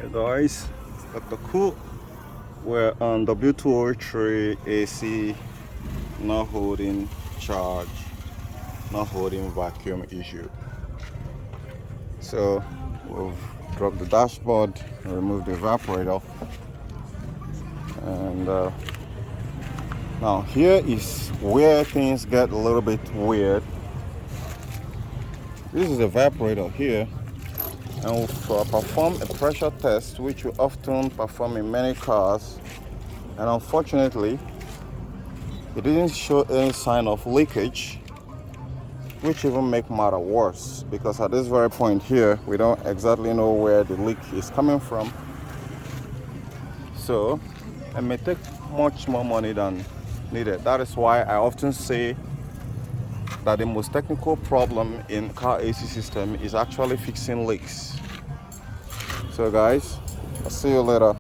Hey guys, got the cool. We're on W203 AC, not holding charge, not holding vacuum issue. So we've dropped the dashboard, removed the evaporator, and now here is where things get a little bit weird. This is the evaporator here, and we'll perform a pressure test, which we often perform in many cars, and unfortunately it didn't show any sign of leakage, which even make matter worse, because at this very point here we don't exactly know where the leak is coming from. So it may take much more money than needed. That is why I often say that the most technical problem in car AC system is actually fixing leaks. So guys, I'll see you later.